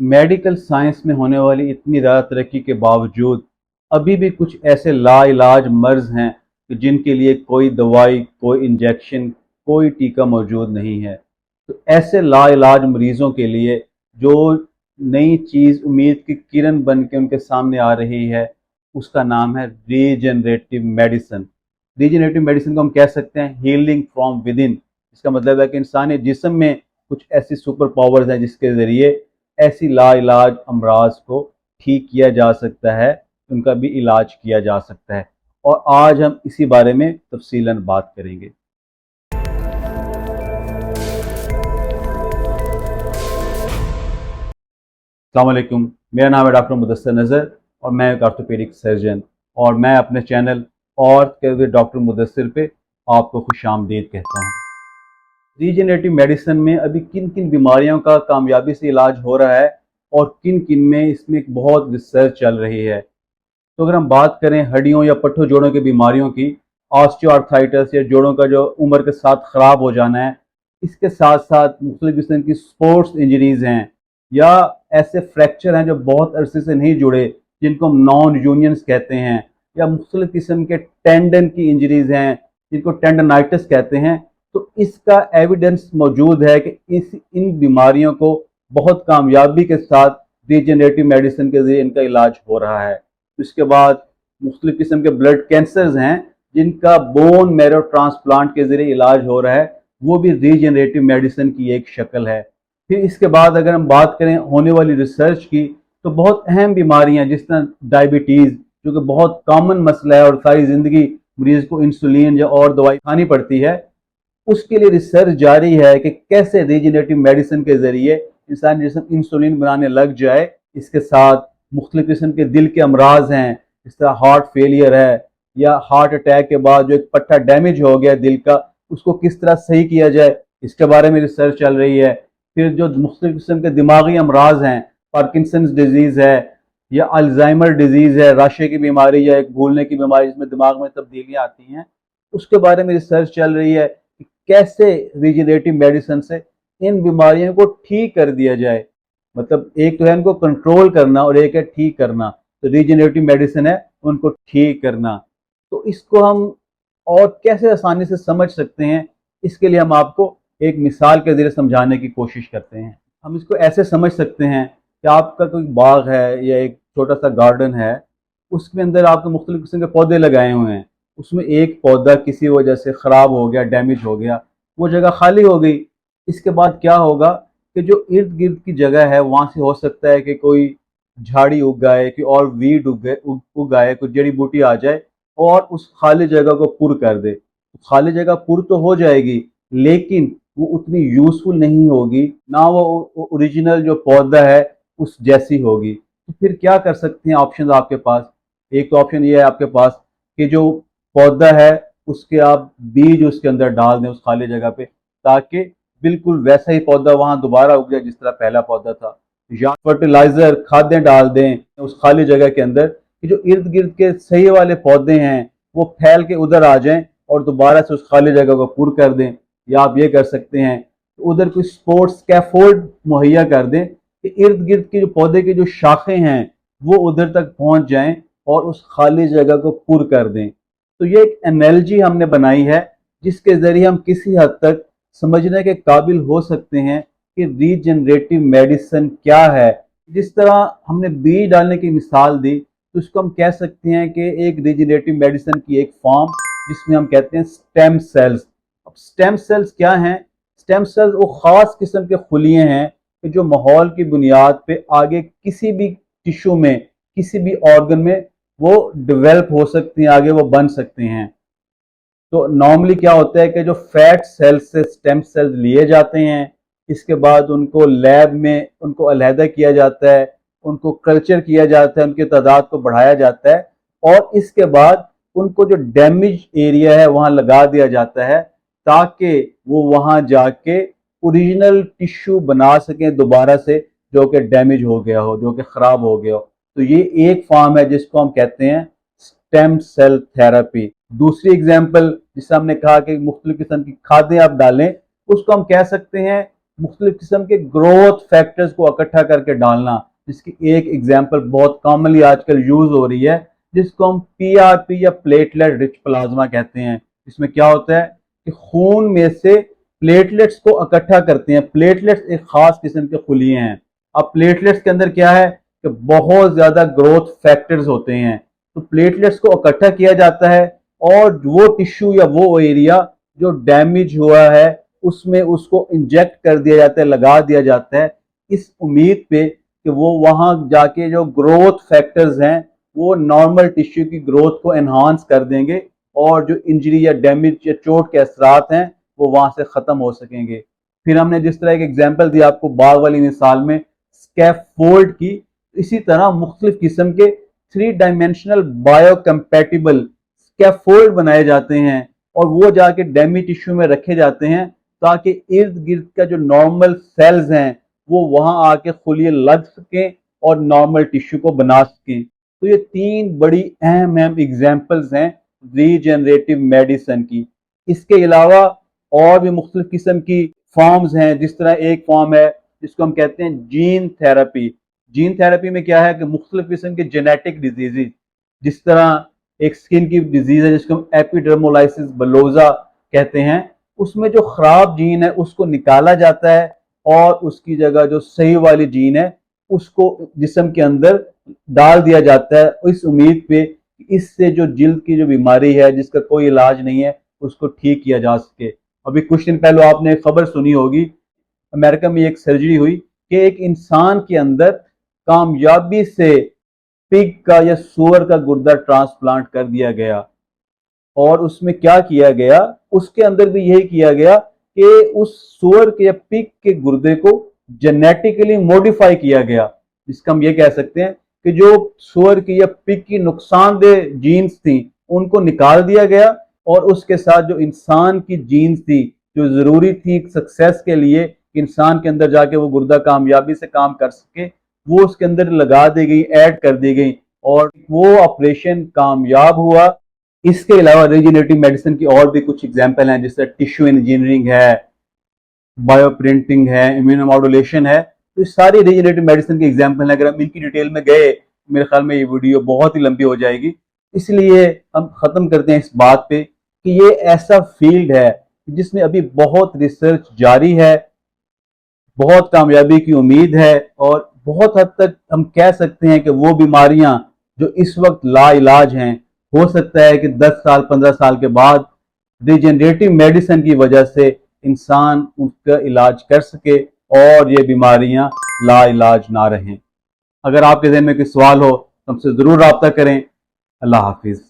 Medical science में होने वाली इतनी ज़्यादा तरक्की के बावजूद अभी भी कुछ ऐसे लाइलाज मर्ज हैं कि जिनके लिए कोई दवाई, कोई इंजेक्शन, कोई टीका मौजूद नहीं है। तो ऐसे लाइलाज मरीजों के लिए जो नई चीज़ उम्मीद की किरण बन के उनके सामने आ रही है, उसका नाम है रीजनरेटिव मेडिसिन। रीजनरेटिव मेडिसिन को हम कह सकते हैं हीलिंग फ्रॉम विद इन। इसका मतलब है कि इंसानी जिस्म में कुछ ऐसी सुपर पावर्स हैं जिसके ज़रिए ऐसी लाइलाज अमराज को ठीक किया जा सकता है, उनका भी इलाज किया जा सकता है। और आज हम इसी बारे में तफसीलन बात करेंगे। अस्सलाम वालेकुम, मेरा नाम है डॉक्टर मुदस्सिर नज़र और मैं एक ऑर्थोपेडिक सर्जन, और मैं अपने चैनल और के डॉक्टर मुदस्सिर पे आपको खुशामदीद कहता हूँ। रीजनरेटिव मेडिसिन में अभी किन किन बीमारियों का कामयाबी से इलाज हो रहा है और किन किन में इसमें एक बहुत रिसर्च चल रही है। तो अगर हम बात करें हड्डियों या पट्ठों जोड़ों की बीमारियों की, ऑस्टियोआर्थराइटिस या जोड़ों का जो उम्र के साथ ख़राब हो जाना है, इसके साथ साथ मुख्तलिफ किस्म की स्पोर्ट्स इंजरीज़ हैं या ऐसे फ्रैक्चर हैं जो बहुत अरसे से नहीं जुड़े, जिनको हम नॉन यूनियंस कहते हैं, या मुख्तलिफ किस्म के टेंडन की इंजरीज़ हैं जिनको टेंडनाइटिस कहते हैं। तो इसका एविडेंस मौजूद है कि इन बीमारियों को बहुत कामयाबी के साथ रीजनरेटिव मेडिसिन के ज़रिए इनका इलाज हो रहा है। उसके बाद मुख्तलिफ किस्म के ब्लड कैंसर्स हैं जिनका बोन मैरो ट्रांसप्लांट के ज़रिए इलाज हो रहा है, वो भी रीजनरेटिव मेडिसिन की एक शक्ल है। फिर इसके बाद अगर हम बात करें होने वाली रिसर्च की, तो बहुत अहम बीमारियां जिस तरह डायबिटीज़, जो कि बहुत कॉमन मसला है और सारी ज़िंदगी मरीज़ को इंसुलिन या और दवाई खानी पड़ती है, उसके लिए रिसर्च जारी है कि कैसे रीजनरेटिव मेडिसिन के ज़रिए इंसान जिस्म इंसुलिन बनाने लग जाए। इसके साथ मुख्तलिफ किस्म के दिल के अमराज हैं, जिस तरह हार्ट फेलियर है या हार्ट अटैक के बाद जो एक पट्टा डैमेज हो गया दिल का, उसको किस तरह सही किया जाए, इसके बारे में रिसर्च चल रही है। फिर जो मुख्तलिफ किस्म के दिमागी अमराज हैं, पार्किंसंस डिजीज़ है या अल्जाइमर डिजीज़ है, राशे की बीमारी या एक भूलने की बीमारी जिसमें दिमाग में तब्दीलियाँ आती हैं, उसके बारे में रिसर्च चल रही है कि कैसे रीजनरेटिव मेडिसिन से इन बीमारियों को ठीक कर दिया जाए। मतलब एक तो है इनको कंट्रोल करना और एक है ठीक करना। तो रीजनरेटिव मेडिसिन है उनको ठीक करना। तो इसको हम और कैसे आसानी से समझ सकते हैं, इसके लिए हम आपको एक मिसाल के ज़रिए समझाने की कोशिश करते हैं। हम इसको ऐसे समझ सकते हैं कि आपका कोई बाग है या एक छोटा सा गार्डन है, उसके अंदर आपके मुख्तलिफ किस्म के पौधे लगाए हुए हैं। उसमें एक पौधा किसी वजह से ख़राब हो गया, डैमेज हो गया, वो जगह खाली हो गई। इसके बाद क्या होगा कि जो इर्द गिर्द की जगह है वहाँ से हो सकता है कि कोई झाड़ी उग आए, कि और वीड उग आए, कुछ जड़ी बूटी आ जाए और उस खाली जगह को पुर कर दे। तो खाली जगह पुर तो हो जाएगी, लेकिन वो उतनी यूजफुल नहीं होगी, ना वो ओरिजिनल जो पौधा है उस जैसी होगी। तो फिर क्या कर सकते हैं, ऑप्शन आपके पास। एक तो ऑप्शन ये है आपके पास कि जो पौधा है उसके आप बीज उसके अंदर डाल दें उस खाली जगह पे, ताकि बिल्कुल वैसा ही पौधा वहां दोबारा उग जाए जिस तरह पहला पौधा था। या फर्टिलाइजर, खादें डाल दें उस खाली जगह के अंदर कि जो इर्द गिर्द के सही वाले पौधे हैं वो फैल के उधर आ जाएं और दोबारा से उस खाली जगह को पूर कर दें। या आप ये कर सकते हैं कि उधर कोई स्पोर्ट्स स्कैफोल्ड मुहैया कर दें कि इर्द गिर्द के जो पौधे की जो शाखें हैं वो उधर तक पहुंच जाएं और उस खाली जगह को पूर कर दें। तो ये एक एनालॉजी हमने बनाई है जिसके जरिए हम किसी हद तक समझने के काबिल हो सकते हैं कि रीजनरेटिव मेडिसिन क्या है। जिस तरह हमने बीज डालने की मिसाल दी, तो उसको हम कह सकते हैं कि एक रीजनरेटिव मेडिसिन की एक फॉर्म जिसमें हम कहते हैं स्टेम सेल्स। अब स्टेम सेल्स क्या हैं? स्टेम सेल्स वो ख़ास किस्म के खुलिये हैं कि जो माहौल की बुनियाद पे आगे किसी भी टिश्यू में, किसी भी ऑर्गन में वो डेवलप हो सकती हैं, आगे वो बन सकते हैं। तो नॉर्मली क्या होता है कि जो फैट सेल्स से स्टेम सेल्स लिए जाते हैं, इसके बाद उनको लैब में उनको अलहदा किया जाता है, उनको कल्चर किया जाता है, उनकी तादाद को बढ़ाया जाता है और इसके बाद उनको जो डैमेज एरिया है वहाँ लगा दिया जाता है, ताकि वो वहाँ जाके ओरिजिनल टिश्यू बना सकें दोबारा से, जो कि डैमेज हो गया हो, जो कि ख़राब हो गया हो। तो ये एक फॉर्म है जिसको हम कहते हैं स्टेम सेल थेरेपी। दूसरी एग्जाम्पल जिससे हमने कहा कि मुख्तलिफ किस्म की खादें आप डालें, उसको हम कह सकते हैं मुख्तलिफ किस्म के ग्रोथ फैक्टर्स को इकट्ठा करके डालना, जिसकी एक एग्जांपल बहुत कॉमनली आजकल यूज हो रही है, जिसको हम पीआरपी या प्लेटलेट रिच प्लाज्मा कहते हैं। इसमें क्या होता है कि खून में से प्लेटलेट्स को इकट्ठा करते हैं। प्लेटलेट्स एक खास किस्म के खुलिये हैं। अब प्लेटलेट्स के अंदर क्या है कि बहुत ज्यादा ग्रोथ फैक्टर्स होते हैं, तो प्लेटलेट्स को इकट्ठा किया जाता है और वो टिश्यू या वो एरिया जो डैमेज हुआ है उसमें उसको इंजेक्ट कर दिया जाता है, लगा दिया जाता है, इस उम्मीद पे कि वो वहां जाके जो ग्रोथ फैक्टर्स हैं वो नॉर्मल टिश्यू की ग्रोथ को एनहांस कर देंगे और जो इंजरी या डैमेज या चोट के असरात हैं वो वहां से खत्म हो सकेंगे। फिर हमने जिस तरह एक एग्जाम्पल दिया आपको बाघ वाली मिसाल में स्कैफोल्ड की, इसी तरह मुख्तलिफ किस्म के 3 डायमेंशनल बायोकम्पैटिबल स्कैफोल्ड बनाए जाते हैं और वो जाके डैमेज टिश्यू में रखे जाते हैं ताकि इर्द गिर्द का जो नॉर्मल सेल्स हैं वो वहां आके खुलिये लग सकें और नॉर्मल टिश्यू को बना सकें। तो ये 3 बड़ी अहम एग्जाम्पल्स हैं रीजनरेटिव मेडिसिन की। इसके अलावा और भी मुख्तलिफ किस्म की फॉर्म्स हैं, जिस तरह एक फॉर्म है जिसको हम कहते हैं जीन थेरेपी। जीन थेरेपी में क्या है कि मुख्तलिफ किस्म के जेनेटिक डिजीजेज, जिस तरह एक स्किन की डिजीज है जिसको हम एपिडर्मोलाइसिस बलोजा कहते हैं, उसमें जो खराब जीन है उसको निकाला जाता है और उसकी जगह जो सही वाली जीन है उसको जिस्म के अंदर डाल दिया जाता है, इस उम्मीद पे इससे जो जिल्द की जो बीमारी है जिसका कोई इलाज नहीं है उसको ठीक किया जा सके। अभी कुछ दिन पहले आपने खबर सुनी होगी, अमेरिका में एक सर्जरी हुई कि एक इंसान के अंदर कामयाबी से पिग का या सूअर का गुर्दा ट्रांसप्लांट कर दिया गया। और उसमें क्या किया गया, उसके अंदर भी यही किया गया कि उस सूअर के या पिग के गुर्दे को जेनेटिकली मॉडिफाई किया गया, जिसका हम ये कह सकते हैं कि जो सूअर की या पिग की नुकसानदेह जीन्स थी उनको निकाल दिया गया और उसके साथ जो इंसान की जीन्स थी जो जरूरी थी सक्सेस के लिए, इंसान के अंदर जाके वो गुर्दा कामयाबी से काम कर सके, वो उसके अंदर लगा दी गई, ऐड कर दी गई और वो ऑपरेशन कामयाब हुआ। इसके अलावा रीजनरेटिव मेडिसिन की और भी कुछ एग्जाम्पल हैं, जैसे टिश्यू इंजीनियरिंग है, बायो प्रिंटिंग है, इम्यूनोमॉड्यूलेशन है। तो इस सारी रीजनरेटिव मेडिसिन के एग्जाम्पल हैं। अगर हम इनकी डिटेल में गए मेरे ख्याल में ये वीडियो बहुत ही लंबी हो जाएगी, इसलिए हम खत्म करते हैं इस बात पे कि ये ऐसा फील्ड है जिसमें अभी बहुत रिसर्च जारी है, बहुत कामयाबी की उम्मीद है और बहुत हद तक हम कह सकते हैं कि वो बीमारियां जो इस वक्त लाइलाज हैं, हो सकता है कि 10 साल 15 साल के बाद रीजनरेटिव मेडिसिन की वजह से इंसान उसका इलाज कर सके और ये बीमारियां लाइलाज ना रहें। अगर आपके ज़हन में कोई सवाल हो तो हमसे ज़रूर रब्ता करें। अल्लाह हाफिज़।